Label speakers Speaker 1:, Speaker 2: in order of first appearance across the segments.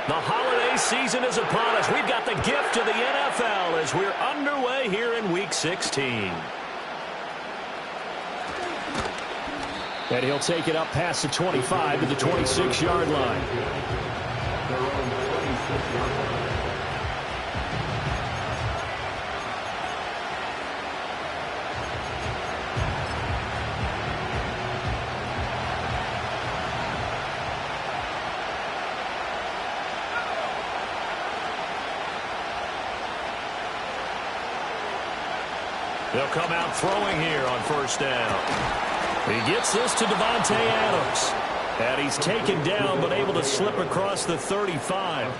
Speaker 1: The holiday season is upon us. We've got the gift of the NFL as we're underway here in Week 16. And he'll take it up past the 25 to the 26-yard line. They'll come out throwing here on first down. He gets this to Davante Adams. And he's taken down but able to slip across the 35.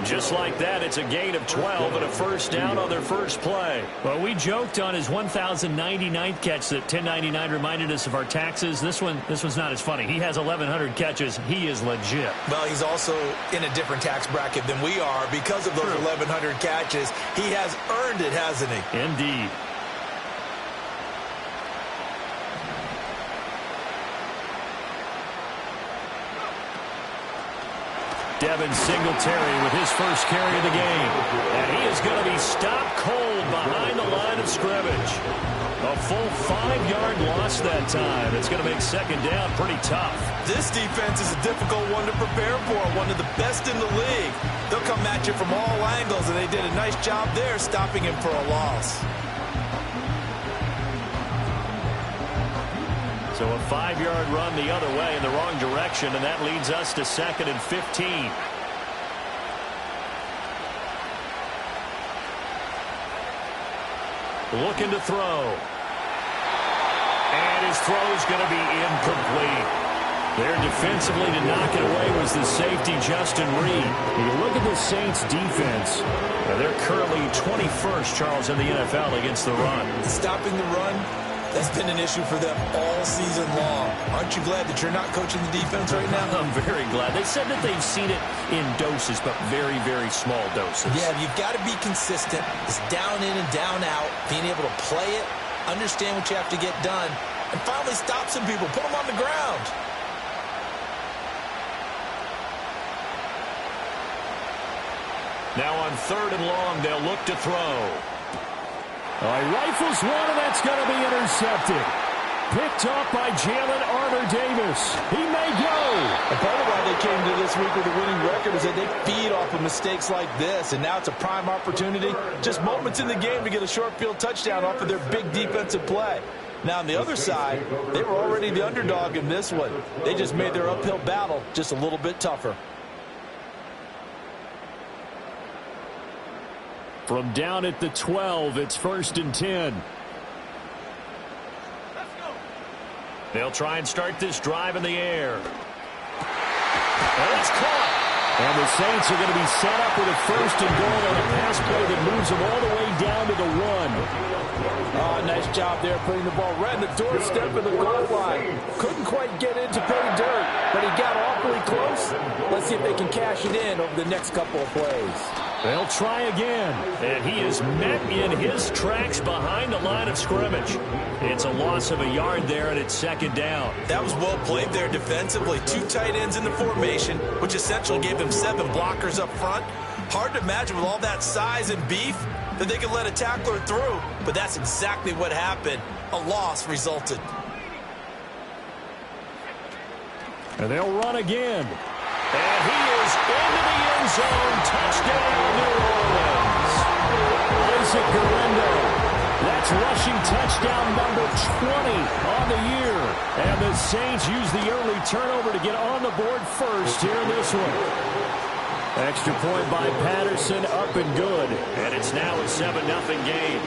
Speaker 1: Just like that, it's a gain of 12 and a first down on their first play. Well, we joked on his 1,099th catch that 1099 reminded us of our taxes. This one's not as funny. He has 1,100 catches. He is legit.
Speaker 2: Well, he's also in a different tax bracket than we are. Because of those 1,100 catches, he has earned it, hasn't he?
Speaker 1: Indeed. Devin Singletary with his first carry of the game. And he is going to be stopped cold behind the line of scrimmage. A full 5-yard loss that time. It's going to make second down pretty tough.
Speaker 2: This defense is a difficult one to prepare for, one of the best in the league. They'll come at you from all angles, and they did a nice job there stopping him for a loss.
Speaker 1: So a 5-yard run the other way in the wrong direction, and that leads us to 2nd and 15. Looking to throw. And his throw is going to be incomplete. There defensively to knock it away was the safety, Justin Reed. You look at the Saints' defense. They're currently 21st, Charles, in the NFL against the run.
Speaker 2: Stopping the run, that's been an issue for them all season long. Aren't you glad that you're not coaching the defense right now?
Speaker 1: I'm very glad. They said that they've seen it in doses, but very, very small doses.
Speaker 2: Yeah, you've got to be consistent. It's down in and down out, being able to play it, understand what you have to get done, and finally stop some people, put them on the ground.
Speaker 1: Now on 3rd and long, they'll look to throw. Rifles one, and that's going to be intercepted. Picked off by Jalen Armour-Davis. He may go.
Speaker 2: And part of why they came to this week with a winning record is that they feed off of mistakes like this, and now it's a prime opportunity. Just moments in the game to get a short field touchdown off of their big defensive play. Now, on the other side, they were already the underdog in this one. They just made their uphill battle just a little bit tougher.
Speaker 1: From down at the 12, it's 1st and 10. They'll try and start this drive in the air. And it's caught. And the Saints are going to be set up with a 1st and goal on a pass play that moves them all the way down to the 1.
Speaker 2: Oh, nice job there putting the ball right in the doorstep of the goal line. Couldn't quite get into pay dirt, but he got awfully close. Let's see if they can cash it in over the next couple of plays.
Speaker 1: They'll try again, and he is met in his tracks behind the line of scrimmage. It's a loss of a yard there, and it's 2nd down.
Speaker 2: That was well played there defensively. 2 tight ends in the formation, which essentially gave them 7 blockers up front. Hard to imagine with all that size and beef that they could let a tackler through, but that's exactly what happened. A loss resulted.
Speaker 1: And they'll run again. And he is into the end zone. Touchdown, New Orleans. Isaac Guerrero. That's rushing touchdown number 20 on the year. And the Saints use the early turnover to get on the board first here in this one. Extra point by Patterson, up and good. And it's now a 7-0 game.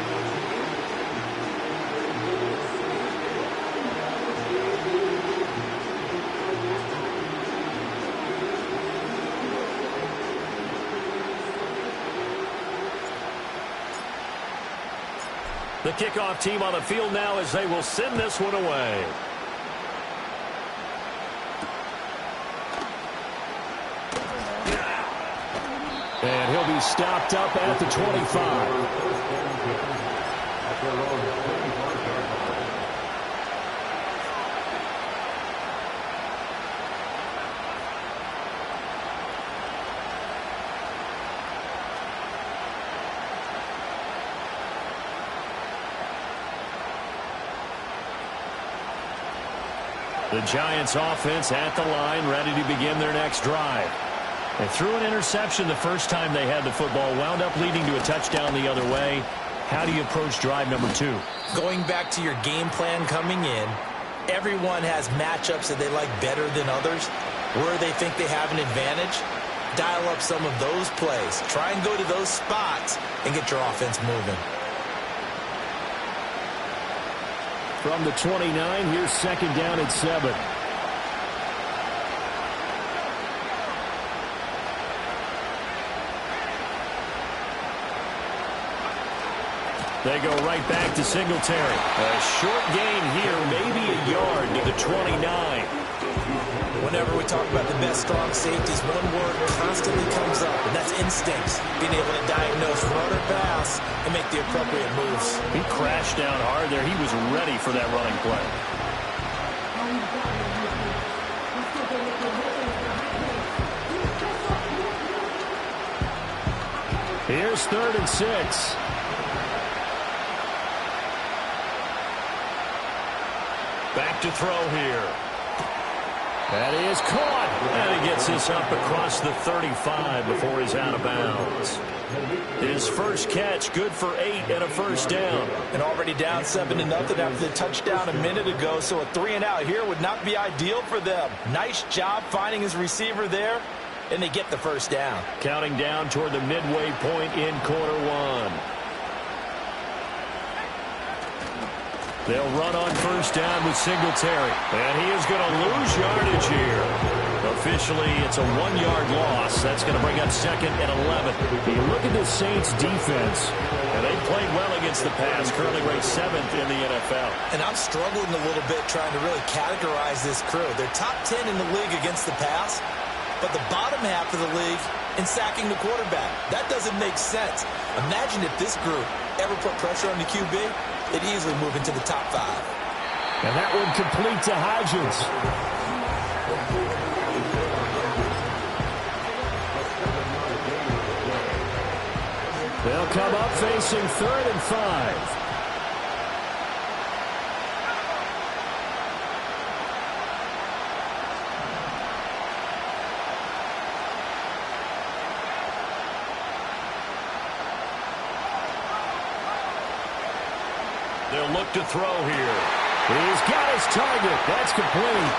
Speaker 1: The kickoff team on the field now as they will send this one away. And he'll be stopped up at the 25. The Giants offense at the line, ready to begin their next drive. They threw an interception the first time they had the football, wound up leading to a touchdown the other way. How do you approach drive number 2?
Speaker 2: Going back to your game plan coming in, everyone has matchups that they like better than others. Where they think they have an advantage, dial up some of those plays. Try and go to those spots and get your offense moving.
Speaker 1: From the 29, here's second down at 7. They go right back to Singletary. A short gain here, maybe a yard to the 29.
Speaker 2: Whenever we talk about the best strong safeties, one word constantly comes up, and that's instincts. Being able to diagnose run or pass and make the appropriate moves.
Speaker 1: He crashed down hard there. He was ready for that running play. Here's 3rd and 6. Back to throw here. That is caught. And he gets this up across the 35 before he's out of bounds. His first catch, good for 8 and a first down.
Speaker 2: And already down 7-0 after the touchdown a minute ago, so a 3-and-out here would not be ideal for them. Nice job finding his receiver there, and they get the first down.
Speaker 1: Counting down toward the midway point in quarter 1. They'll run on first down with Singletary. And he is going to lose yardage here. Officially, it's a 1-yard loss. That's going to bring up 2nd and 11. You look at the Saints defense, and they played well against the pass, currently ranked 7th in the NFL.
Speaker 2: And I'm struggling a little bit trying to really categorize this crew. They're top 10 in the league against the pass, but the bottom half of the league in sacking the quarterback. That doesn't make sense. Imagine if this group ever put pressure on the QB, they'd easily move into the top 5.
Speaker 1: And that one complete to Hodgins. They'll come up facing 3rd and 5. They'll look to throw here. He's got his target. That's complete.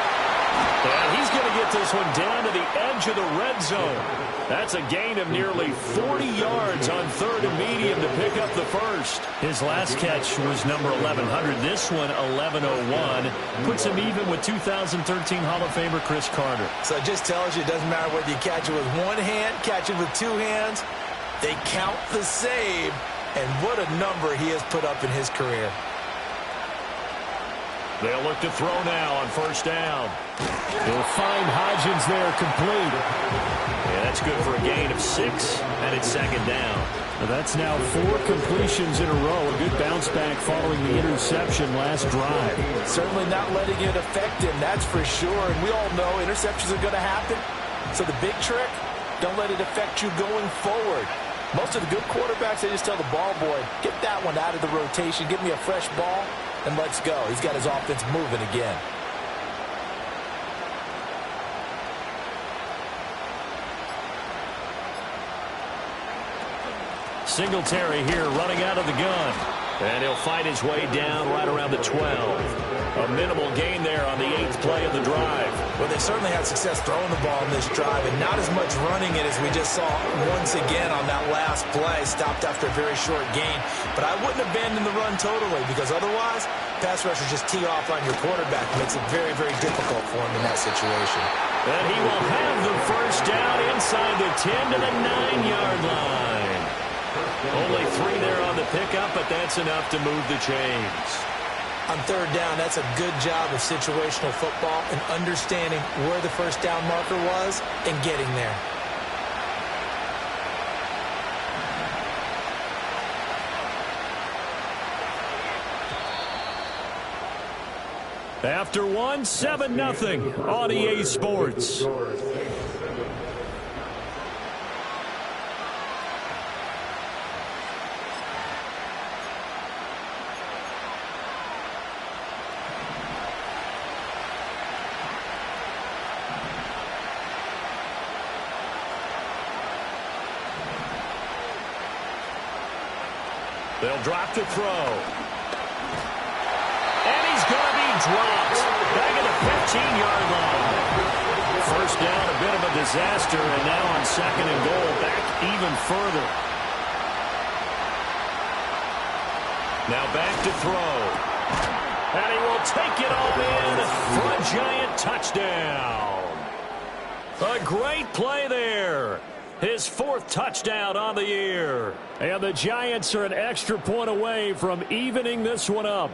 Speaker 1: And he's going to get this one down to the edge of the red zone. That's a gain of nearly 40 yards on 3rd and medium to pick up the first. His last catch was number 1100. This one, 1101. Puts him even with 2013 Hall of Famer Chris Carter.
Speaker 2: So it just tells you it doesn't matter whether you catch it with one hand, catch it with 2 hands. They count the save. And what a number he has put up in his career.
Speaker 1: They'll look to throw now on first down. He'll find Hodgins there complete. Yeah, that's good for a gain of 6, and it's 2nd down. Well, that's now 4 completions in a row. A good bounce back following the interception last drive.
Speaker 2: Certainly not letting it affect him, that's for sure. And we all know interceptions are going to happen. So the big trick, don't let it affect you going forward. Most of the good quarterbacks, they just tell the ball boy, get that one out of the rotation, give me a fresh ball, and let's go. He's got his offense moving again.
Speaker 1: Singletary here running out of the gun. And he'll fight his way down right around the 12. A minimal gain there on the 8th play of the drive.
Speaker 2: Well, they certainly had success throwing the ball in this drive, and not as much running it as we just saw once again on that last play. Stopped after a very short gain. But I wouldn't abandon the run totally, because otherwise, pass rushers just tee off on your quarterback. It makes it very, very difficult for him in that situation.
Speaker 1: And he will have the first down inside the 10 to the 9-yard line. Only 3 there on the pickup, but that's enough to move the chains.
Speaker 2: On 3rd down, that's a good job of situational football and understanding where the first down marker was and getting there.
Speaker 1: After 1, 7-0 on EA Sports. They'll drop to throw. And he's going to be dropped. Back at the 15-yard line. First down, a bit of a disaster, and now on second and goal, back even further. Now back to throw. And he will take it all in for a Giant touchdown. A great play there. His 4th touchdown on the year. And the Giants are an extra point away from evening this one up.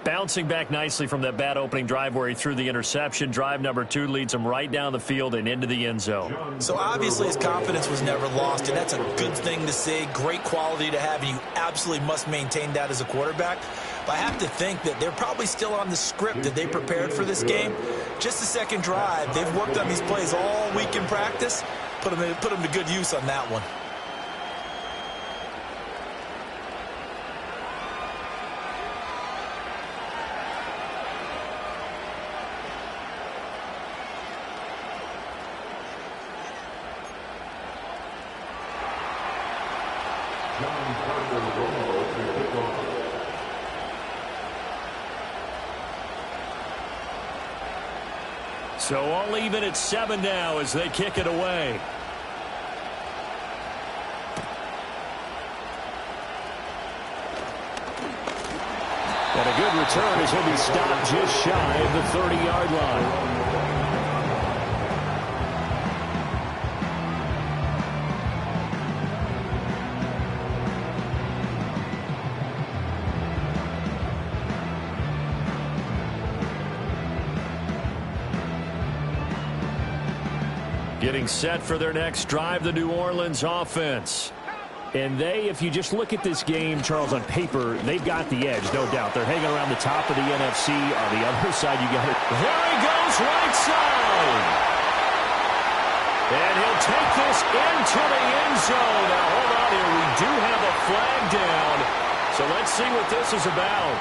Speaker 1: Bouncing back nicely from that bad opening drive where he threw the interception. Drive number 2 leads him right down the field and into the end zone.
Speaker 2: So obviously his confidence was never lost, and that's a good thing to see. Great quality to have, and you absolutely must maintain that as a quarterback. But I have to think that they're probably still on the script that they prepared for this game. Just the second drive, they've worked on these plays all week in practice. Put them to good use on that one.
Speaker 1: So all even at 7 now as they kick it away. And a good return as he'll be stopped just shy of the 30-yard line. Getting set for their next drive, the New Orleans offense. And they, if you just look at this game, Charles, on paper, they've got the edge, no doubt. They're hanging around the top of the NFC. On the other side, you got it. There he goes, right side. And he'll take this into the end zone. Now, hold on here. We do have a flag down. So let's see what this is about.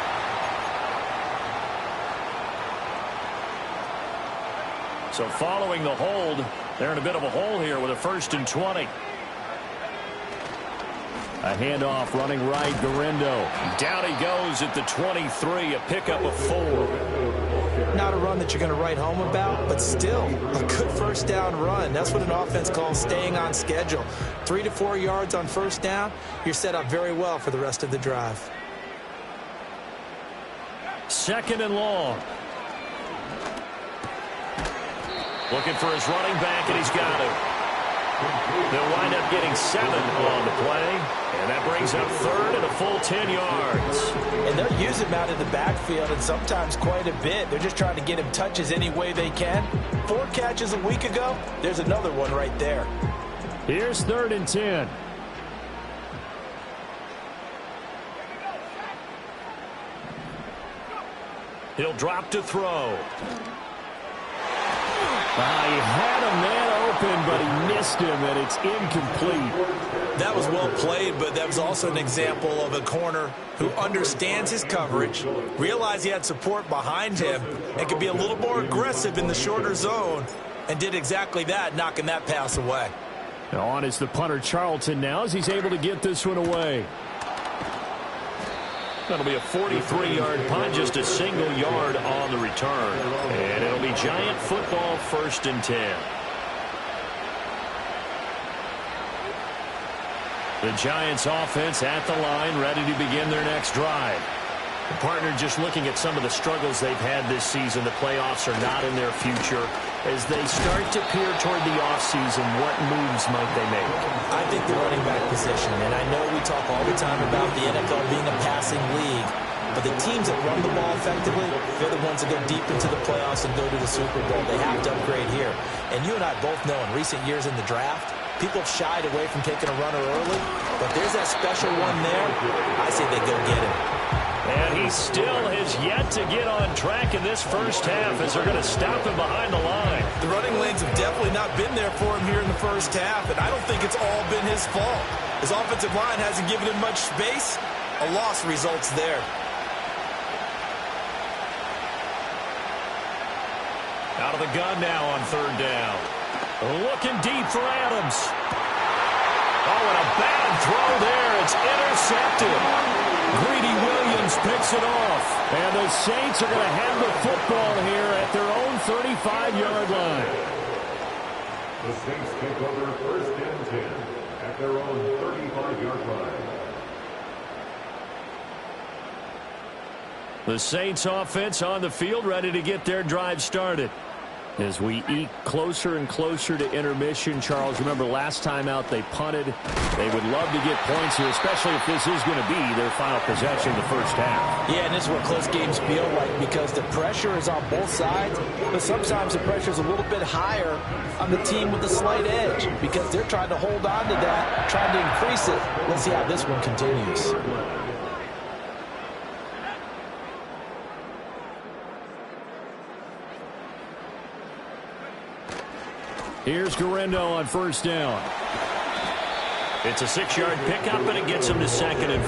Speaker 1: So following the hold, they're in a bit of a hole here with a 1st and 20. A handoff running right, Garindo. Down he goes at the 23, a pickup of 4.
Speaker 2: Not a run that you're going to write home about, but still a good first down run. That's what an offense calls staying on schedule. 3 to 4 yards on first down, you're set up very well for the rest of the drive.
Speaker 1: 2nd and long. Looking for his running back, and he's got it. They'll wind up getting 7 on the play, and that brings up 3rd and a full 10 yards.
Speaker 2: And they'll use him out of the backfield, and sometimes quite a bit. They're just trying to get him touches any way they can. 4 catches a week ago, there's another one right there.
Speaker 1: Here's 3rd and 10. He'll drop to throw. He had a man open, but he missed him, and it's incomplete.
Speaker 2: That was well played, but that was also an example of a corner who understands his coverage, realized he had support behind him, and could be a little more aggressive in the shorter zone, and did exactly that, knocking that pass away.
Speaker 1: Now on is the punter, Charlton, now as he's able to get this one away. That'll be a 43-yard punt, just a single yard on the return. And it'll be Giant football, 1st and 10. The Giants offense at the line, ready to begin their next drive. The partner just looking at some of the struggles they've had this season. The playoffs are not in their future. As they start to peer toward the offseason, what moves might they make?
Speaker 2: I think the running back position, and I know we talk all the time about the NFL being a passing league, but the teams that run the ball effectively, they're the ones that go deep into the playoffs and go to the Super Bowl. They have to upgrade here. And you and I both know in recent years in the draft, people have shied away from taking a runner early, but there's that special one there. I say they go get him.
Speaker 1: And he still has yet to get on track in this first half as they're going to stop him behind the line.
Speaker 2: The running lanes have definitely not been there for him here in the first half, and I don't think it's all been his fault. His offensive line hasn't given him much space. A loss results there.
Speaker 1: Out of the gun now on 3rd down. Looking deep for Adams. Oh, and a bad throw there. It's intercepted. Greedy Williams picks it off. And the Saints are going to have the football here at their own 35-yard line.
Speaker 3: The Saints take over first and 10 at their own 35-yard line.
Speaker 1: The Saints offense on the field, ready to get their drive started. As we eke closer and closer to intermission, Charles, remember last time out they punted. They would love to get points here, especially if this is going to be their final possession of the first half.
Speaker 2: Yeah, and this is what close games feel like because the pressure is on both sides, but sometimes the pressure is a little bit higher on the team with the slight edge because they're trying to hold on to that, trying to increase it. Let's see how this one continues.
Speaker 1: Here's Guerrero on first down. It's a 6-yard pickup, and it gets him to 2nd and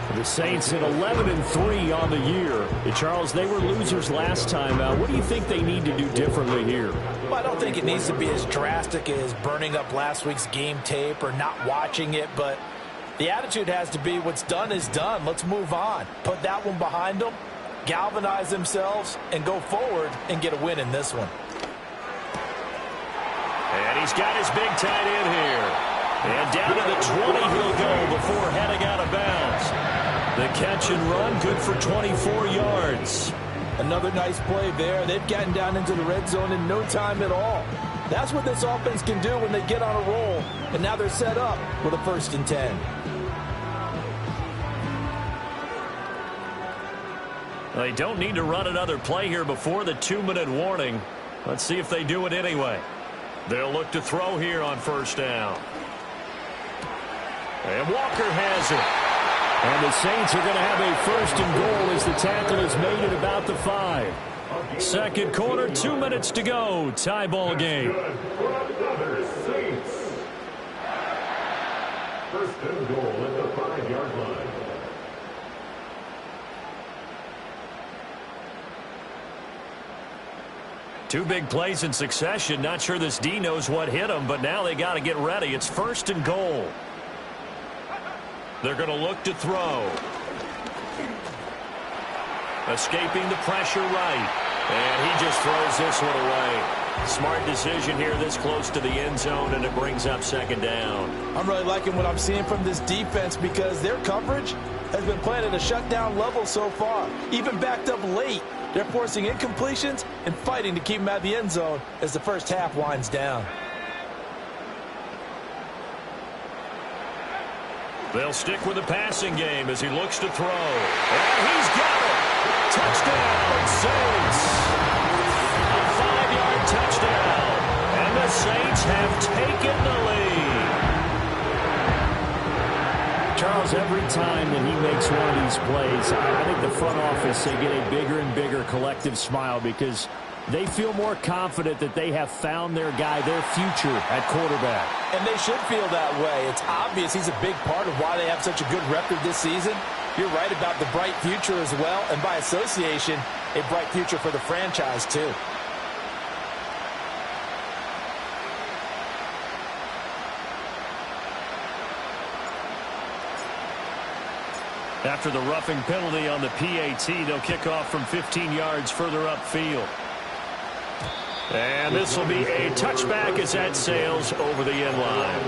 Speaker 1: 4. The Saints at 11-3 on the year. Charles, they were losers last time out. What do you think they need to do differently here?
Speaker 2: Well, I don't think it needs to be as drastic as burning up last week's game tape or not watching it, but the attitude has to be what's done is done. Let's move on. Put that one behind them, galvanize themselves, and go forward and get a win in this one.
Speaker 1: And he's got his big tight end here. And down to the 20 he'll go before heading out of bounds. The catch and run, good for 24 yards.
Speaker 2: Another nice play there. They've gotten down into the red zone in no time at all. That's what this offense can do when they get on a roll. And now they're set up with a 1st and 10.
Speaker 1: They don't need to run another play here before the 2-minute warning. Let's see if they do it anyway. They'll look to throw here on first down. And Walker has it. And the Saints are going to have a 1st and goal as the tackle is made at about the 5. Second quarter, 2 minutes to go. Tie ball game.
Speaker 3: Saints. 1st and goal at the 5-yard line.
Speaker 1: Two big plays in succession. Not sure this D knows what hit him, but now they got to get ready. It's 1st and goal. They're going to look to throw. Escaping the pressure right. And he just throws this one away. Smart decision here this close to the end zone, and it brings up 2nd down.
Speaker 2: I'm really liking what I'm seeing from this defense because their coverage has been playing at a shutdown level so far. Even backed up late. They're forcing incompletions and fighting to keep them out of the end zone as the first half winds down.
Speaker 1: They'll stick with the passing game as he looks to throw. And he's got it. Touchdown, Saints. A 5-yard touchdown. And the Saints have taken the lead. Charles, every time that he makes one of these plays, I think the front office, they get a bigger and bigger collective smile because they feel more confident that they have found their guy, their future at quarterback.
Speaker 2: And they should feel that way. It's obvious he's a big part of why they have such a good record this season. You're right about the bright future as well, and by association, a bright future for the franchise too.
Speaker 1: After the roughing penalty on the PAT, they'll kick off from 15 yards further upfield. And this will be a touchback as that sails over the end line.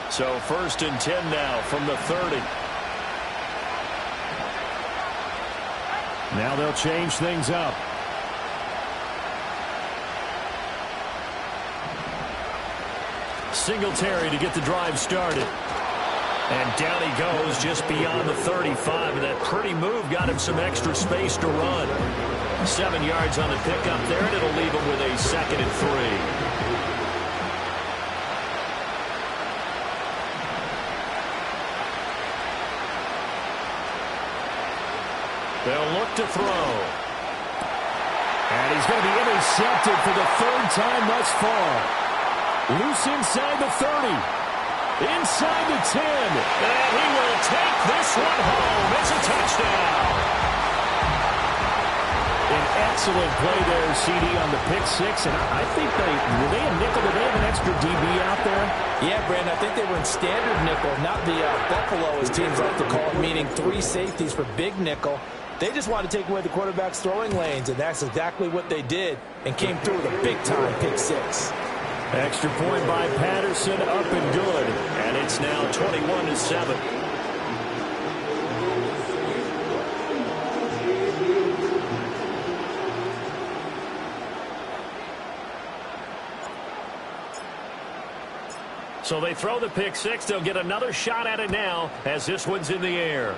Speaker 1: So 1st and 10 now from the 30. Now they'll change things up. Singletary to get the drive started. And down he goes just beyond the 35. And that pretty move got him some extra space to run. 7 yards on the pickup there, and it'll leave him with a 2nd and 3. They'll look to throw. And he's going to be intercepted for the 3rd time thus far. Loose inside the 30. Inside the 10. And he will take this one home. It's a touchdown. An Excellent play there, CD, on the pick six. And I think were they a nickel? Did they have an extra DB out there?
Speaker 2: Yeah, Brandon, I think they were in standard nickel, not the Buffalo, as teams like to call it, meaning 3 safeties for big nickel. They just wanted to take away the quarterback's throwing lanes, and that's exactly what they did, and came through with a big-time pick six.
Speaker 1: Extra point by Patterson, up and good. And it's now 21-7. So they throw the pick six. They'll get another shot at it now as this one's in the air.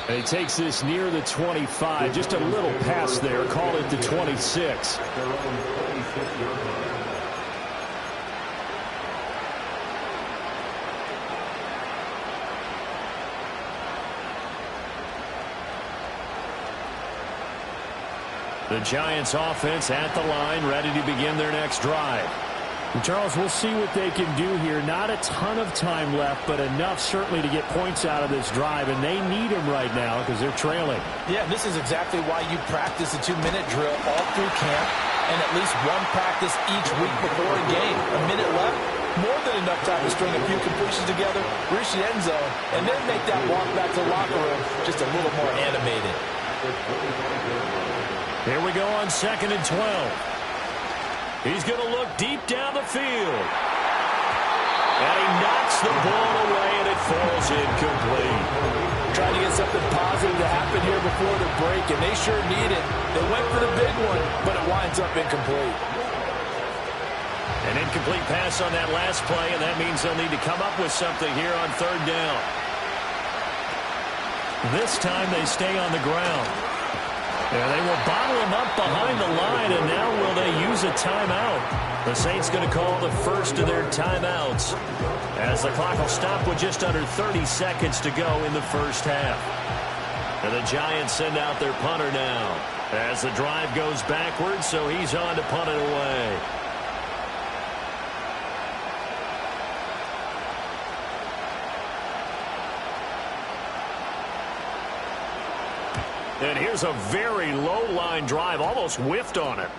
Speaker 1: And he takes this near the 25. Just a little pass there. Call it the 26. The Giants offense at the line, ready to begin their next drive. And Charles, we'll see what they can do here. Not a ton of time left, but enough certainly to get points out of this drive, and they need them right now because they're trailing.
Speaker 2: Yeah, this is exactly why you practice a 2-minute drill all through camp and at least one practice each week before a game. A minute left, more than enough time to string a few completions together, reach the end zone, and then make that walk back to the locker room just a little more animated.
Speaker 1: Here we go on 2nd and 12. He's going to look deep down the field. And he knocks the ball away, and it falls incomplete.
Speaker 2: Trying to get something positive to happen here before the break, and they sure need it. They went for the big one, but it winds up incomplete.
Speaker 1: An incomplete pass on that last play, and that means they'll need to come up with something here on 3rd down. This time they stay on the ground. Yeah, they will bottle him up behind the line, and now will they use a timeout? The Saints going to call the first of their timeouts as the clock will stop with just under 30 seconds to go in the first half. And the Giants send out their punter now as the drive goes backwards, so he's on to punt it away. And here's a very low line drive, almost whiffed on it.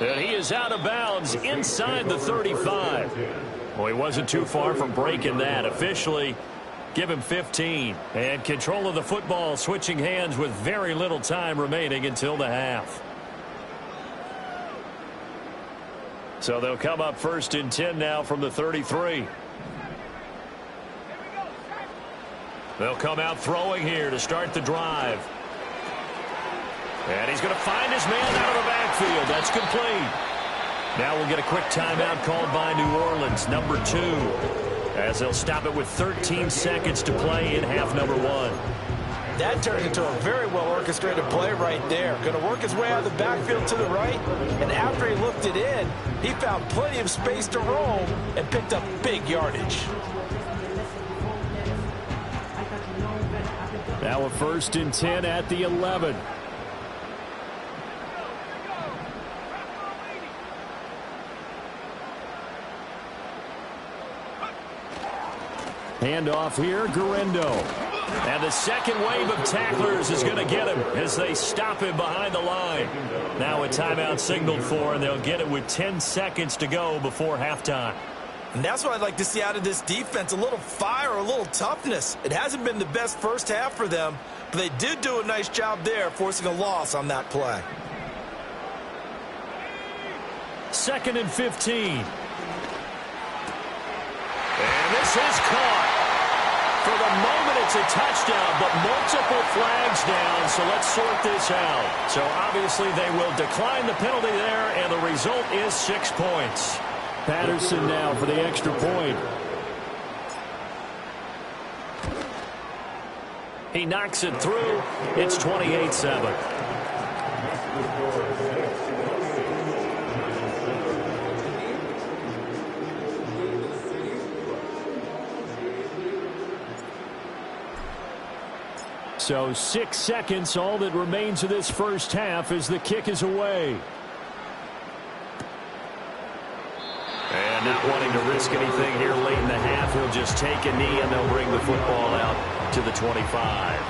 Speaker 1: And he is out of bounds inside the 35. Well, he wasn't too far from breaking that. Officially, give him 15. And control of the football switching hands with very little time remaining until the half. So they'll come up 1st and 10 now from the 33. They'll come out throwing here to start the drive. And he's going to find his man out of the backfield. That's complete. Now we'll get a quick timeout called by New Orleans, number 2, as they'll stop it with 13 seconds to play in half number 1.
Speaker 2: That turned into a very well-orchestrated play right there. Going to work his way out of the backfield to the right, and after he looked it in, he found plenty of space to roam and picked up big yardage.
Speaker 1: Now a 1st and 10 at the 11. Handoff here, Guerrero. And the second wave of tacklers is going to get him as they stop him behind the line. Now a timeout signaled for, and they'll get it with 10 seconds to go before halftime.
Speaker 2: And that's what I'd like to see out of this defense, a little fire, a little toughness. It hasn't been the best first half for them, but they did do a nice job there, forcing a loss on that play.
Speaker 1: 2nd and 15. And this is caught. For the moment, it's a touchdown, but multiple flags down, so let's sort this out. So obviously they will decline the penalty there, and the result is 6 points. Patterson now for the extra point. He knocks it through. It's 28-7. So 6 seconds, all that remains of this first half as the kick is away. And not wanting to risk anything here late in the half. He'll just take a knee, and they'll bring the football out to the 25.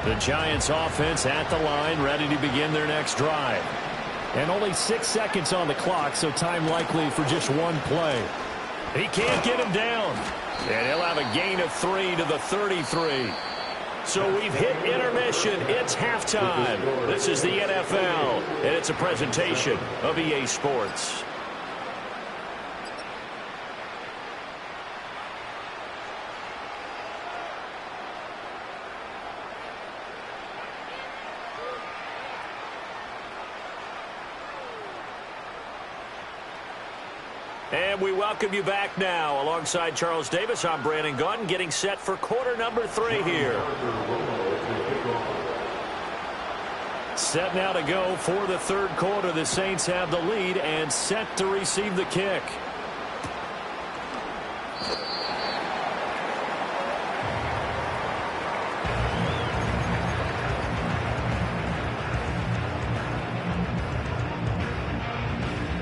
Speaker 1: The Giants offense at the line, ready to begin their next drive. And only 6 seconds on the clock, so time likely for just one play. He can't get him down. And he'll have a gain of 3 to the 33. So we've hit intermission. It's halftime. This is the NFL, and it's a presentation of EA Sports. And we welcome you back now. Alongside Charles Davis, I'm Brandon Gaudin, getting set for quarter number 3 here. Set now to go for the third quarter. The Saints have the lead and set to receive the kick.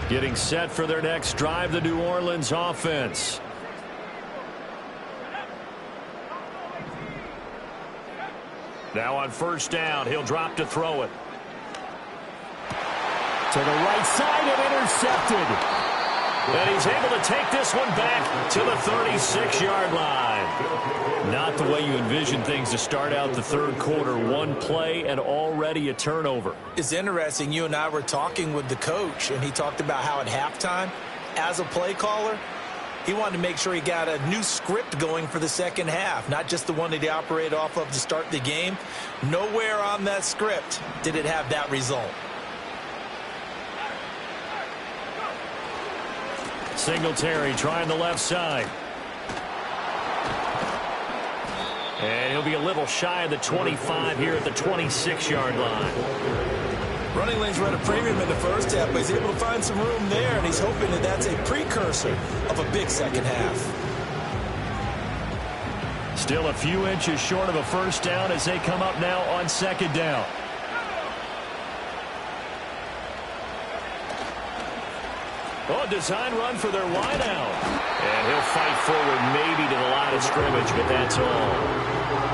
Speaker 1: Getting set for their next drive, the New Orleans offense. Now on first down, he'll drop to throw it. To the right side and intercepted. And he's able to take this one back to the 36-yard line. Not the way you envision things to start out the third quarter. One play and already a turnover.
Speaker 2: It's interesting. You and I were talking with the coach, and he talked about how at halftime, as a play caller, he wanted to make sure he got a new script going for the second half, not just the one that he operated off of to start the game. Nowhere on that script did it have that result.
Speaker 1: Singletary trying the left side. And he'll be a little shy of the 25 here at the 26-yard line.
Speaker 2: Running lanes were at a premium in the first half, but he's able to find some room there, and he's hoping that that's a precursor of a big second half.
Speaker 1: Still a few inches short of a first down as they come up now on second down. Oh, design run for their wideout. And he'll fight forward maybe to the line of scrimmage, but that's all.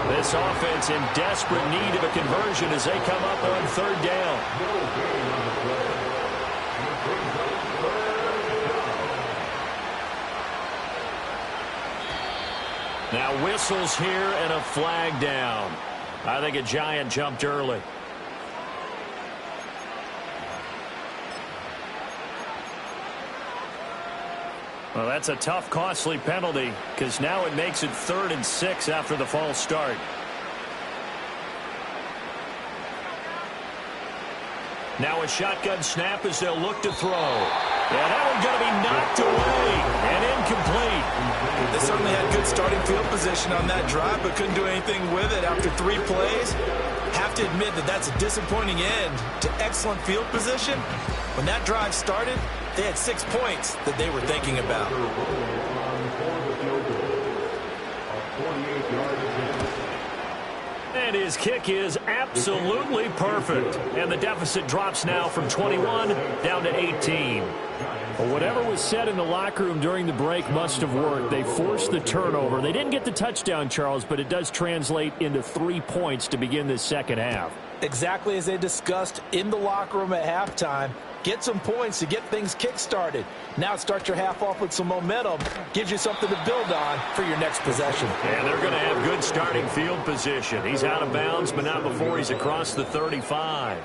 Speaker 1: This offense in desperate need of a conversion as they come up on third down. Now whistles here and a flag down. I think a Giant jumped early. Well, that's a tough, costly penalty because now it makes it 3rd and 6 after the false start. Now a shotgun snap as they'll look to throw. And that one's going to be knocked away and incomplete.
Speaker 2: They certainly had good starting field position on that drive, but couldn't do anything with it after 3 plays. Have to admit that that's a disappointing end to excellent field position. When that drive started, they had 6 points that they were thinking about.
Speaker 1: And his kick is absolutely perfect. And the deficit drops now from 21 down to 18. Well, whatever was said in the locker room during the break must have worked. They forced the turnover. They didn't get the touchdown, Charles, but it does translate into 3 points to begin this second half.
Speaker 2: Exactly as they discussed in the locker room at halftime. Get some points to get things kick-started. Now start your half off with some momentum. Gives you something to build on for your next possession.
Speaker 1: And they're going to have good starting field position. He's out of bounds, but not before he's across the 35.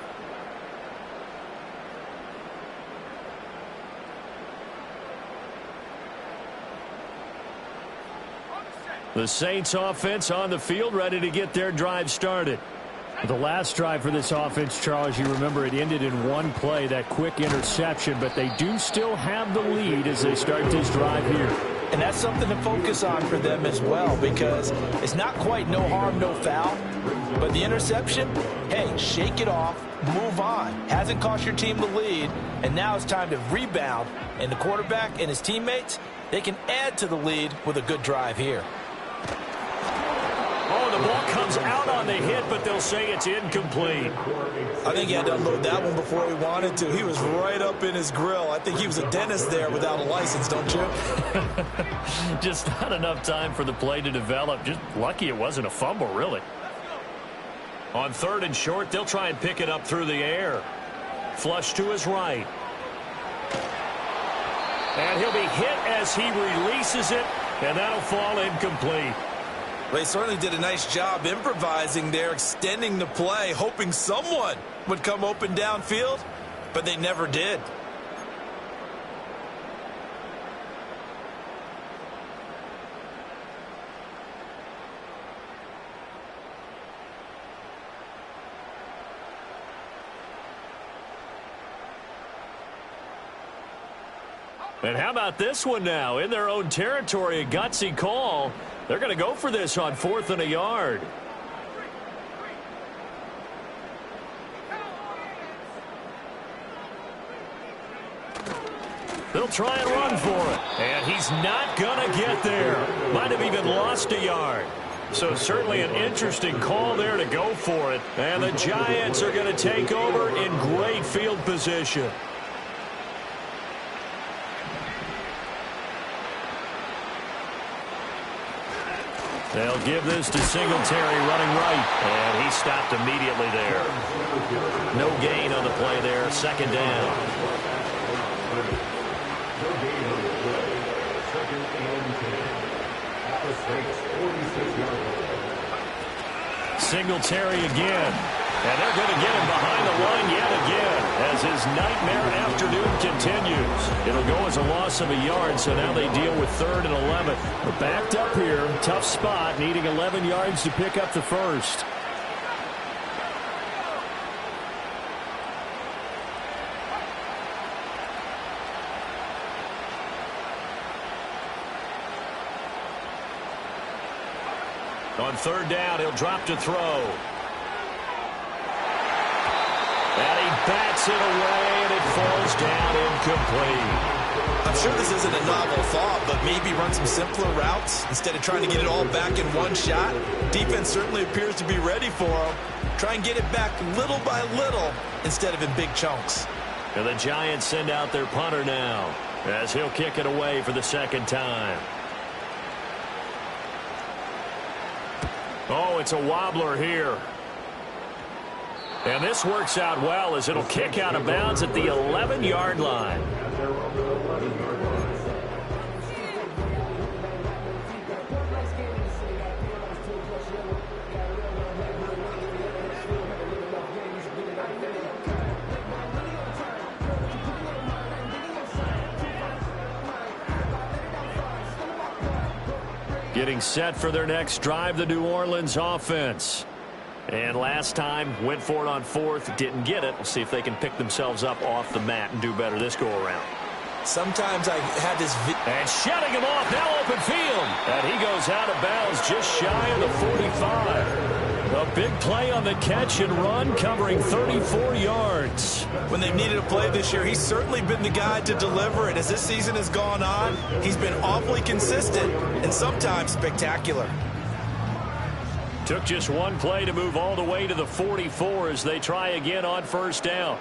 Speaker 1: The Saints offense on the field, ready to get their drive started. The last drive for this offense, Charles, you remember it ended in one play, that quick interception, but they do still have the lead as they start this drive here.
Speaker 2: And that's something to focus on for them as well, because it's not quite no harm, no foul, but the interception, hey, shake it off, move on. Hasn't cost your team the lead, and now it's time to rebound, and the quarterback and his teammates, they can add to the lead with a good drive here.
Speaker 1: Oh, And the ball comes out on the hit, but they'll say it's incomplete.
Speaker 2: I think he had to unload that one before he wanted to. He was right up in his grill. I think he was a dentist there without a license, don't you?
Speaker 1: Just not enough time for the play to develop. Just lucky it wasn't a fumble, really. On 3rd and short, they'll try and pick it up through the air. Flush to his right. And he'll be hit as he releases it, and that'll fall incomplete.
Speaker 2: Well, he certainly did a nice job improvising there, extending the play, hoping someone would come open downfield, but they never did.
Speaker 1: And how about this one now? In their own territory, a gutsy call. They're going to go for this on 4th and a yard. They'll try and run for it. And he's not going to get there. Might have even lost a yard. So certainly an interesting call there to go for it. And the Giants are going to take over in great field position. They'll give this to Singletary running right. And he stopped immediately there. No gain on the play there. 2nd down. Singletary again. And they're going to get him behind the line yet again as his nightmare afternoon continues. It'll go as a loss of a yard, so now they deal with 3rd and 11. But backed up here, tough spot, needing 11 yards to pick up the first. On 3rd down, he'll drop to throw. And he bats it away, and it falls down incomplete.
Speaker 2: I'm sure this isn't a novel thought, but maybe run some simpler routes instead of trying to get it all back in one shot. Defense certainly appears to be ready for him. Try and get it back little by little instead of in big chunks.
Speaker 1: And the Giants send out their punter now as he'll kick it away for the 2nd time. Oh, it's a wobbler here. And this works out well as it'll kick out of bounds at the 11-yard line. Getting set for their next drive, the New Orleans offense. And last time, went for it on 4th, didn't get it. We'll see if they can pick themselves up off the mat and do better this go-around.
Speaker 2: Sometimes I had this...
Speaker 1: And shutting him off, now open field. And he goes out of bounds just shy of the 45. A big play on the catch and run, covering 34 yards.
Speaker 2: When they've needed a play this year, he's certainly been the guy to deliver it. As this season has gone on, he's been awfully consistent and sometimes spectacular.
Speaker 1: Took just one play to move all the way to the 44 as they try again on 1st down.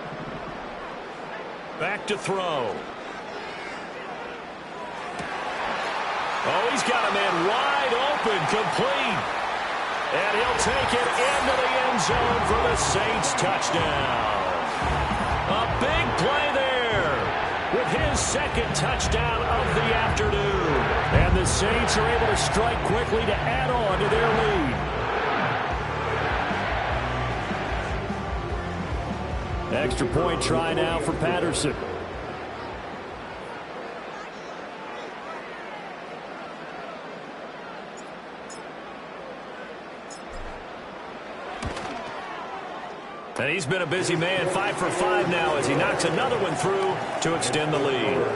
Speaker 1: Back to throw. Oh, he's got a man wide open, complete. And he'll take it into the end zone for the Saints touchdown. A big play there with his 2nd touchdown of the afternoon. And the Saints are able to strike quickly to add on to their lead. Extra point try now for Patterson. And he's been a busy man, 5 for 5 now as he knocks another one through to extend the lead.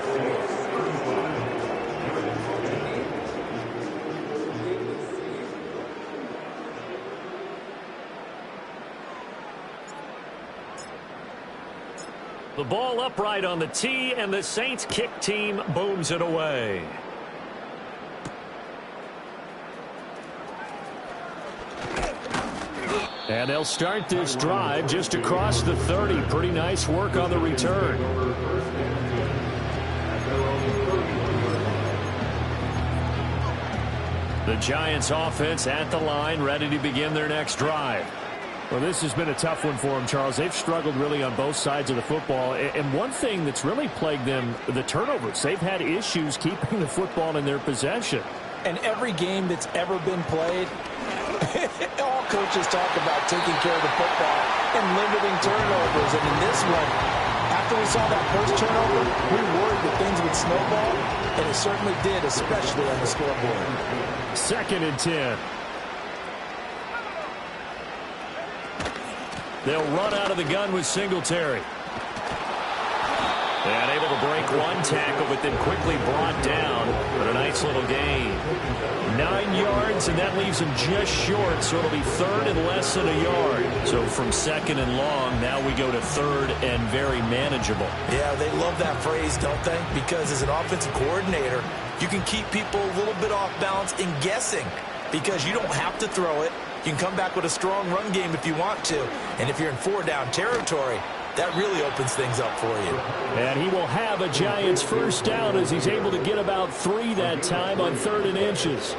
Speaker 1: The ball upright on the tee, and the Saints kick team booms it away. And they'll start this drive just across the 30. Pretty nice work on the return. The Giants offense at the line, ready to begin their next drive. Well, this has been a tough one for them, Charles. They've struggled really on both sides of the football. And one thing that's really plagued them, the turnovers. They've had issues keeping the football in their possession.
Speaker 2: And every game that's ever been played, all coaches talk about taking care of the football and limiting turnovers. And in this one, after we saw that first turnover, we worried that things would snowball, and it certainly did, especially on the scoreboard.
Speaker 1: 2nd and 10. They'll run out of the gun with Singletary. And able to break one tackle, but then quickly brought down. But a nice little gain. 9 yards, and that leaves him just short, so it'll be 3rd and less than a yard. So from 2nd and long, now we go to 3rd and very manageable.
Speaker 2: Yeah, they love that phrase, don't they? Because as an offensive coordinator, you can keep people a little bit off balance in guessing because you don't have to throw it. You can come back with a strong run game if you want to. And if you're in 4-down territory, that really opens things up for you.
Speaker 1: And he will have a Giants first down as he's able to get about 3 that time on 3rd and inches.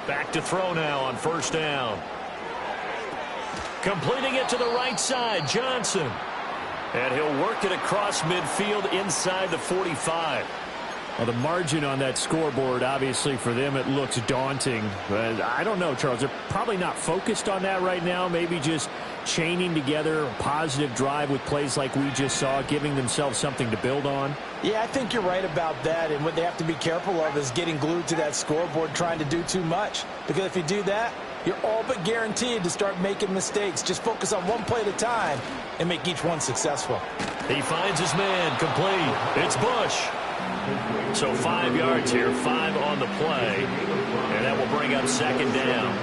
Speaker 1: Back to throw now on 1st down. Completing it to the right side, Johnson. And he'll work it across midfield inside the 45. Well, the margin on that scoreboard, obviously, for them, it looks daunting. But I don't know, Charles. They're probably not focused on that right now. Maybe just chaining together a positive drive with plays like we just saw, giving themselves something to build on.
Speaker 2: Yeah, I think you're right about that. And what they have to be careful of is getting glued to that scoreboard trying to do too much. Because if you do that, you're all but guaranteed to start making mistakes. Just focus on one play at a time and make each one successful.
Speaker 1: He finds his man, complete. It's Bush. So 5 yards here, 5 on the play. And that will bring up 2nd down.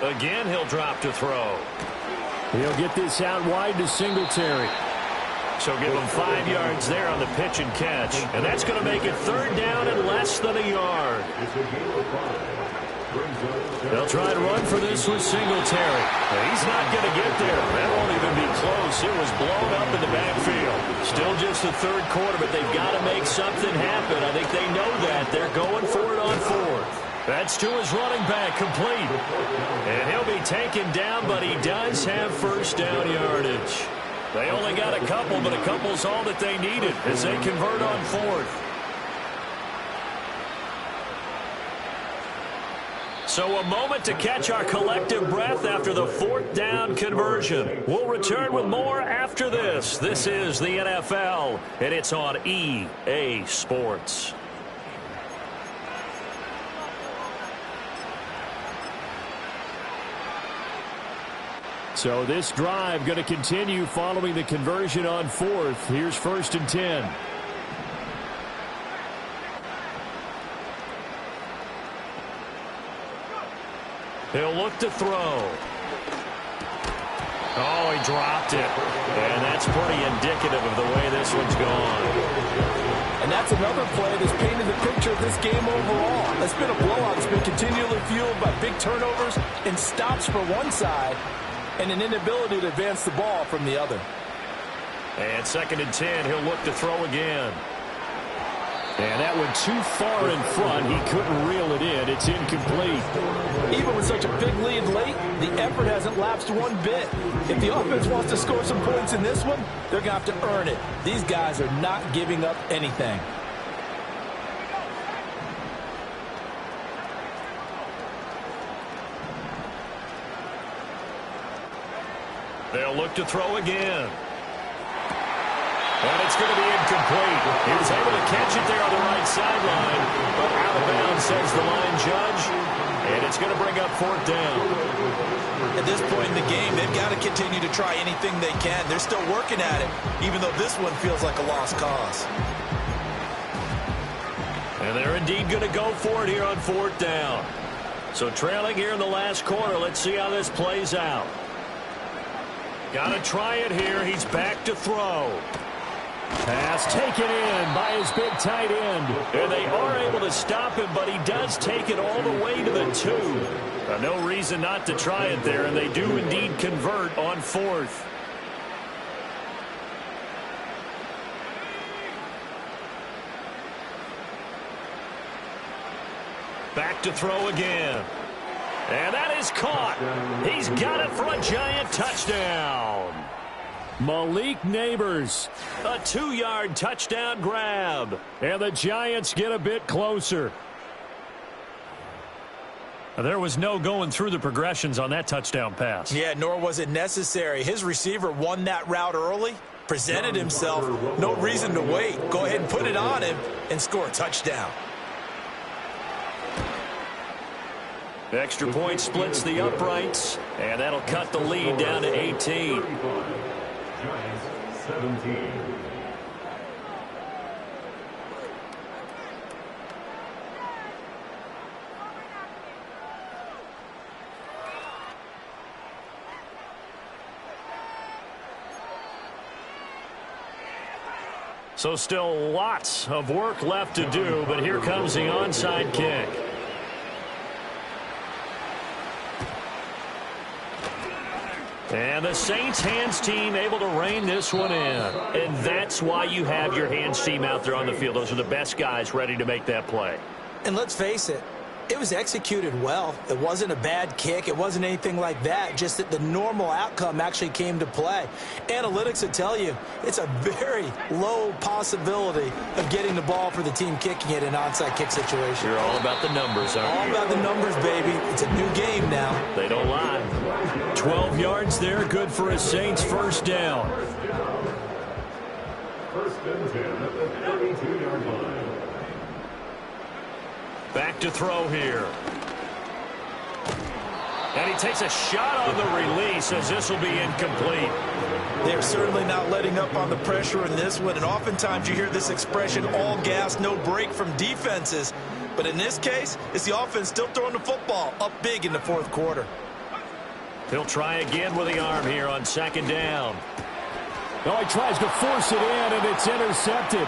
Speaker 1: Again, he'll drop to throw. He'll get this out wide to Singletary. So give him 5 yards there on the pitch and catch. And that's going to make it 3rd down and less than a yard. They'll try to run for this with Singletary. He's not going to get there. That won't even be close. It was blown up in the backfield. Still just the 3rd quarter, but they've got to make something happen. I think they know that. They're going for it on 4th. That's to his running back, complete. And he'll be taken down, but he does have 1st down yardage. They only got a couple, but a couple's all that they needed as they convert on 4th. So a moment to catch our collective breath after the 4th down conversion. We'll return with more after this. This is the NFL, and it's on EA Sports. So this drive going to continue following the conversion on 4th. Here's 1st and 10. He'll look to throw. Oh, he dropped it. And that's pretty indicative of the way this one's gone.
Speaker 2: And that's another play that's painted the picture of this game overall. It's been a blowout. It's been continually fueled by big turnovers and stops for one side and an inability to advance the ball from the other.
Speaker 1: And 2nd and 10, he'll look to throw again. And that went too far in front. He couldn't reel it in. It's incomplete.
Speaker 2: Even with such a big lead late, the effort hasn't lapsed one bit. If the offense wants to score some points in this one, they're going to have to earn it. These guys are not giving up anything.
Speaker 1: They'll look to throw again. And it's going to be incomplete. He was able to catch it there on the right sideline, but out of bounds, says the line judge. And it's going to bring up 4th down.
Speaker 2: At this point in the game, they've got to continue to try anything they can. They're still working at it, even though this one feels like a lost cause.
Speaker 1: And they're indeed going to go for it here on 4th down. So trailing here in the last quarter. Let's see how this plays out. Got to try it here. He's back to throw. Pass taken in by his big tight end. And they are able to stop him, but he does take it all the way to the 2. No reason not to try it there, and they do indeed convert on 4th. Back to throw again. And that is caught. He's got it for a giant touchdown. Malik Neighbors, a 2-yard touchdown grab. And the Giants get a bit closer. There was no going through the progressions on that touchdown pass.
Speaker 2: Yeah, nor was it necessary. His receiver won that route early, presented himself. No reason to wait. Go ahead and put it on him and score a touchdown.
Speaker 1: The extra point splits the uprights, and that'll cut the lead down to 18.
Speaker 3: Giants 17.
Speaker 1: So still lots of work left to do, but here comes the onside kick. And the Saints hands team able to rein this one in. And that's why you have your hands team out there on the field. Those are the best guys ready to make that play.
Speaker 2: And let's face it, it was executed well. It wasn't a bad kick. It wasn't anything like that. Just that the normal outcome actually came to play. Analytics will tell you it's a very low possibility of getting the ball for the team kicking it in an onside kick situation.
Speaker 1: You're all about the numbers, aren't you?
Speaker 2: All about the numbers, baby. It's a new game now.
Speaker 1: They don't lie. 12 yards there, good for a Saints first down.
Speaker 3: First and 10 at the 32-yard line.
Speaker 1: Back to throw here. And he takes a shot on the release as this will be incomplete.
Speaker 2: They're certainly not letting up on the pressure in this one, and oftentimes you hear this expression, all gas, no break from defenses. But in this case, it's the offense still throwing the football up big in the 4th quarter.
Speaker 1: He'll try again with the arm here on 2nd down. Oh, he tries to force it in, and it's intercepted.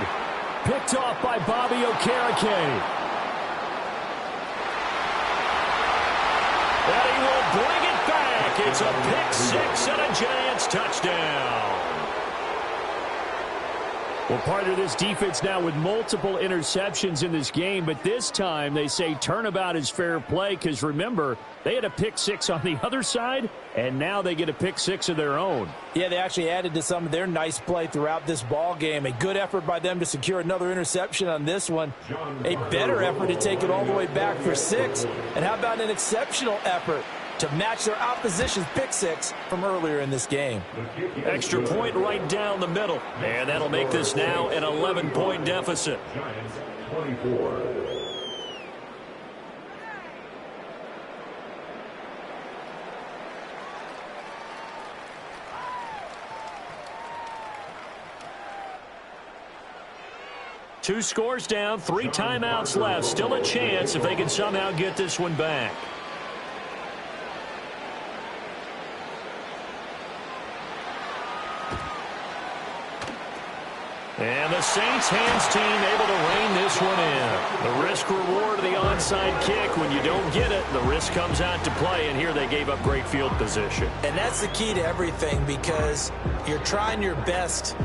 Speaker 1: Picked off by Bobby Okereke. And he will bring it back. It's a pick 6 and a Giants touchdown. Well, part of this defense now with multiple interceptions in this game, but this time they say turnabout is fair play because, remember, they had a pick 6 on the other side, and now they get a pick 6 of their own.
Speaker 2: Yeah, they actually added to some of their nice play throughout this ball game. A good effort by them to secure another interception on this one. A better effort to take it all the way back for 6. And how about an exceptional effort to match their opposition's pick 6 from earlier in this game?
Speaker 1: Extra point right down the middle. And that'll make this now an 11-point deficit.
Speaker 3: Giants 24.
Speaker 1: Two scores down, 3 timeouts left. Still a chance if they can somehow get this one back. And the Saints hands team able to rein this one in. The risk-reward of the onside kick. When you don't get it, the risk comes out to play, and here they gave up great field position.
Speaker 2: And that's the key to everything, because you're trying your best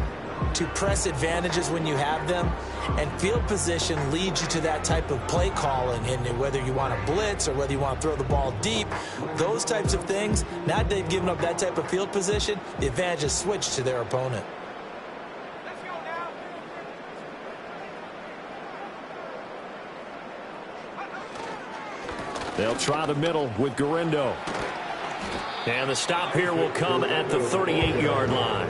Speaker 2: to press advantages when you have them, and field position leads you to that type of play calling. And whether you want to blitz or whether you want to throw the ball deep, those types of things, now that they've given up that type of field position, the advantage is switched to their opponent.
Speaker 1: They'll try the middle with Gurindo. And the stop here will come at the 38-yard line.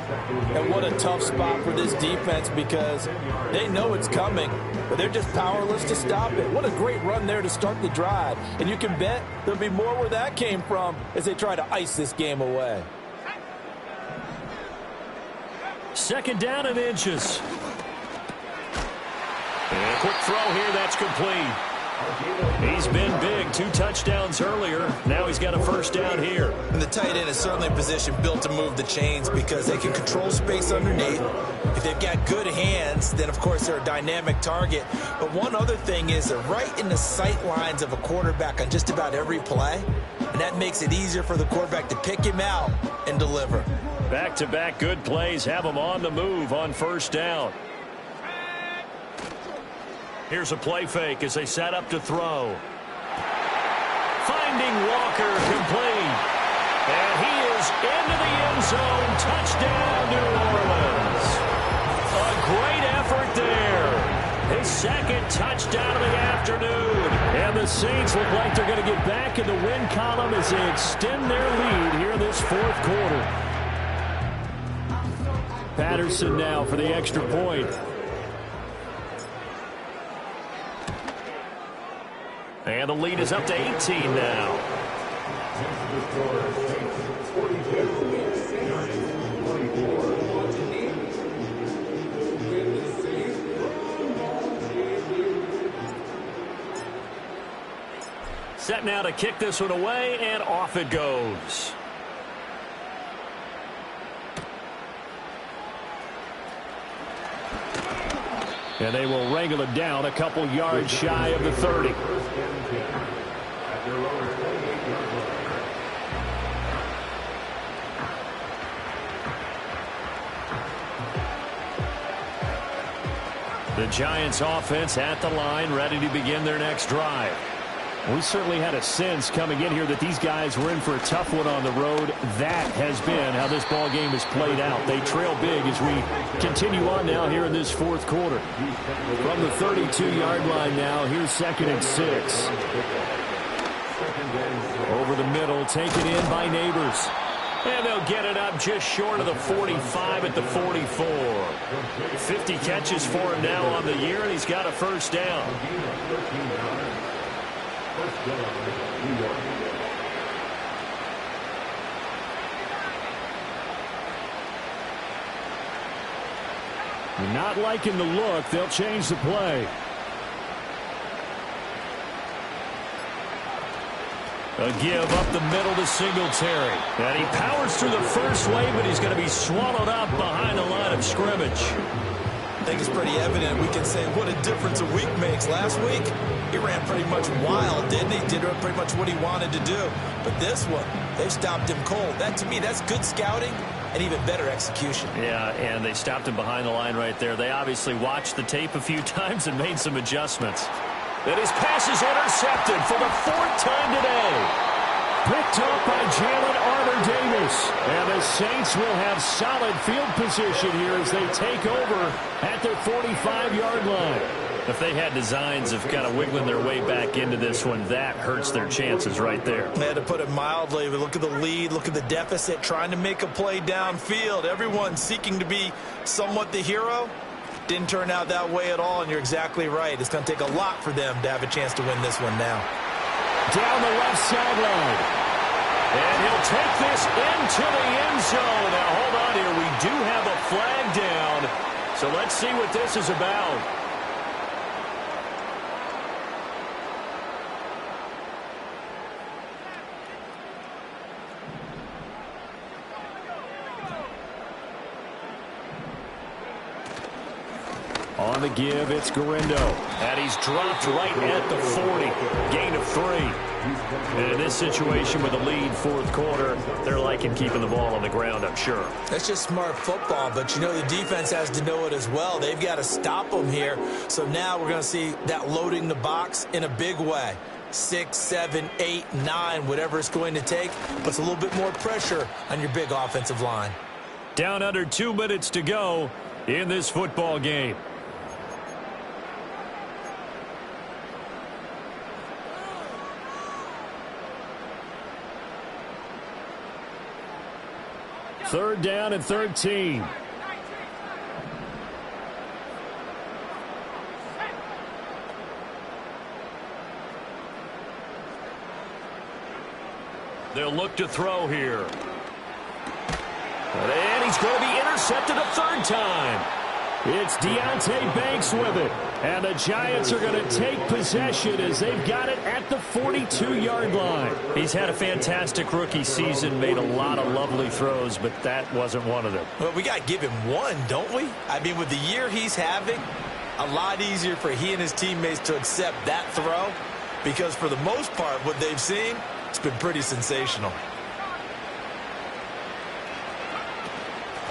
Speaker 2: And what a tough spot for this defense because they know it's coming, but they're just powerless to stop it. What a great run there to start the drive. And you can bet there'll be more where that came from as they try to ice this game away.
Speaker 1: Second down and inches. And a quick throw here, that's complete. He's been big, 2 touchdowns earlier. Now he's got a first down here.
Speaker 2: And the tight end is certainly a position built to move the chains because they can control space underneath. If they've got good hands, then of course they're a dynamic target. But one other thing is they're right in the sight lines of a quarterback on just about every play. And that makes it easier for the quarterback to pick him out and deliver.
Speaker 1: Back-to-back good plays have him on the move on first down. Here's a play fake as they set up to throw. Finding Walker complete. And he is into the end zone. Touchdown, New Orleans. A great effort there. His second touchdown of the afternoon. And the Saints look like they're going to get back in the win column as they extend their lead here in this fourth quarter. Patterson now for the extra point. And the lead is up to 18 now. Set now to kick this one away, and off it goes. And they will wrangle it down a couple yards shy of the 30. The Giants offense at the line, ready to begin their next drive. We certainly had a sense coming in here that these guys were in for a tough one on the road. That has been how this ball game has played out. They trail big as we continue on now here in this fourth quarter. From the 32-yard line now, here's 2nd and 6. Over the middle, taken in by Neighbors. And they'll get it up just short of the 45 at the 44. 50 catches for him now on the year, and he's got a first down. Not liking the look. They'll change the play. A give up the middle to Singletary. And he powers through the first wave, but he's going to be swallowed up behind the line of scrimmage.
Speaker 2: I think it's pretty evident. We can say what a difference a week makes. Last week, he ran pretty much wild, didn't he? Did pretty much what he wanted to do. But this one, they stopped him cold. That, to me, that's good scouting and even better execution.
Speaker 1: Yeah, and they stopped him behind the line right there. They obviously watched the tape a few times and made some adjustments. And his pass is intercepted for the 4th time today. Picked up by Jalen Armour-Davis. And the Saints will have solid field position here as they take over at their 45-yard line. If they had designs of kind of wiggling their way back into this one, that hurts their chances right there.
Speaker 2: They had to put it mildly. But look at the lead, look at the deficit, trying to make a play downfield. Everyone seeking to be somewhat the hero. Didn't turn out that way at all, and you're exactly right. It's going to take a lot for them to have a chance to win this one now.
Speaker 1: Down the left sideline. And he'll take this into the end zone. Now, hold on here. We do have a flag down. So let's see what this is about. On the give, it's Garindo. And he's dropped right at the 40. Gain of 3. And in this situation with a lead fourth quarter, they're liking keeping the ball on the ground, I'm sure.
Speaker 2: That's just smart football, but you know the defense has to know it as well. They've got to stop them here. So now we're going to see that loading the box in a big way. 6, 7, 8, 9, whatever it's going to take. Puts a little bit more pressure on your big offensive line.
Speaker 1: Down under 2 minutes to go in this football game. Third down and 13. They'll look to throw here. And he's going to be intercepted a third time. It's Deonte Banks with it. And the Giants are going to take possession as they've got it at the 42-yard line.
Speaker 4: He's had a fantastic rookie season, made a lot of lovely throws, but that wasn't one of them.
Speaker 2: Well, we got to give him one, don't we? I mean, with the year he's having, a lot easier for he and his teammates to accept that throw because for the most part, what they've seen, it's been pretty sensational.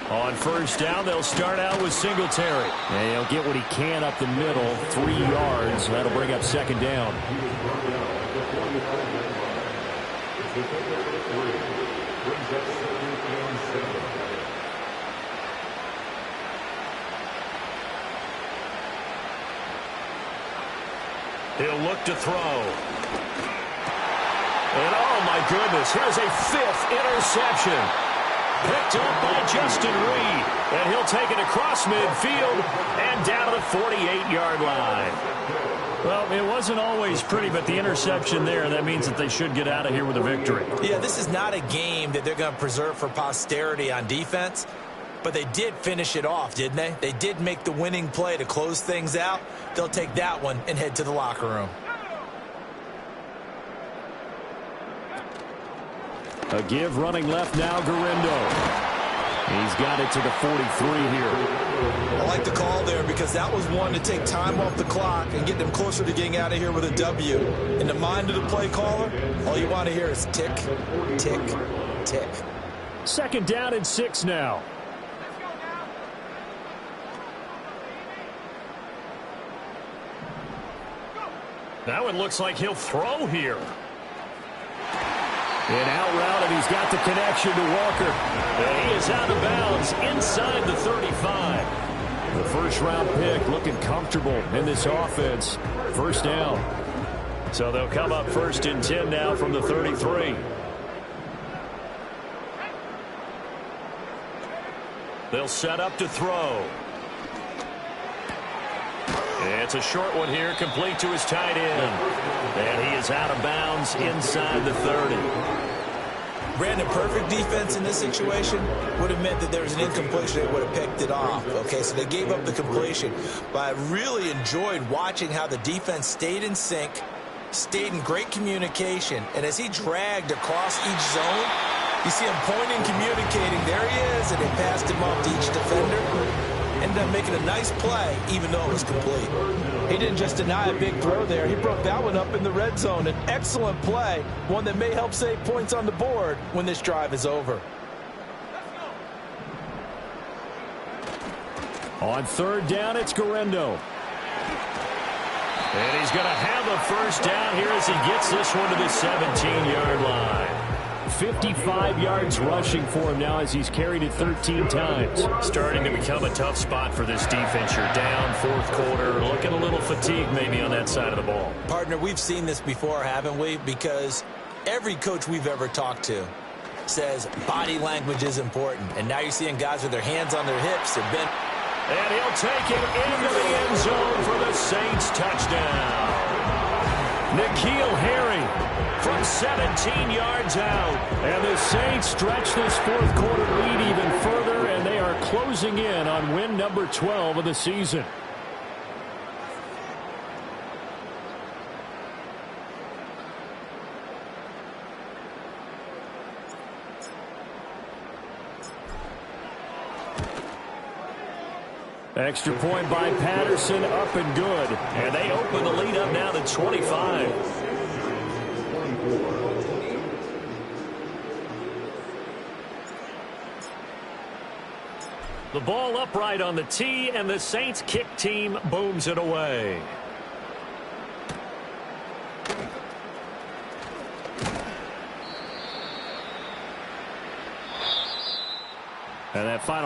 Speaker 1: On first down, they'll start out with Singletary. And he'll get what he can up the middle, 3 yards. That'll bring up second down. He'll look to throw. And oh my goodness, here's a 5th interception. Picked up by Justin Reed. And he'll take it across midfield and down to the 48-yard line. Well, it wasn't always pretty, but the interception there, that means that they should get out of here with a victory.
Speaker 2: Yeah, this is not a game that they're going to preserve for posterity on defense, but they did finish it off, didn't they? They did make the winning play to close things out. They'll take that one and head to the locker room.
Speaker 1: A give running left now, Garindo. He's got it to the 43 here.
Speaker 2: I like the call there because that was one to take time off the clock and get them closer to getting out of here with a W. In the mind of the play caller, all you want to hear is tick, tick, tick.
Speaker 1: Second down and 6 now. Now it looks like he'll throw here. And out route, and he's got the connection to Walker. And he is out of bounds inside the 35. The first-round pick looking comfortable in this offense. First down. So they'll come up first and 10 now from the 33. They'll set up to throw. It's a short one here, complete to his tight end. And he is out of bounds inside the 30.
Speaker 2: Brandon, perfect defense in this situation would have meant that there was an incompletion. They would have picked it off. Okay, so they gave up the completion. But I really enjoyed watching how the defense stayed in sync, stayed in great communication. And as he dragged across each zone, you see him pointing, communicating. There he is, and they passed him off to each defender. Ended up making a nice play, even though it was complete. He didn't just deny a big throw there. He broke that one up in the red zone. An excellent play, one that may help save points on the board when this drive is over.
Speaker 1: On third down, it's Garindo. And he's going to have a first down here as he gets this one to the 17-yard line. 55 yards rushing for him now as he's carried it 13 times.
Speaker 4: Starting to become a tough spot for this defense. You're down fourth quarter, looking a little fatigued maybe on that side of the ball.
Speaker 2: Partner, we've seen this before, haven't we? Because every coach we've ever talked to says body language is important. And now you're seeing guys with their hands on their hips. And
Speaker 1: he'll take it into the end zone for the Saints touchdown. N'Keal Harry from 17 yards out. And the Saints stretch this fourth quarter lead even further, and they are closing in on win number 12 of the season. Extra point by Patterson, up and good. And they open the lead up now to 25. The ball upright on the tee, and the Saints kick team booms it away. And that final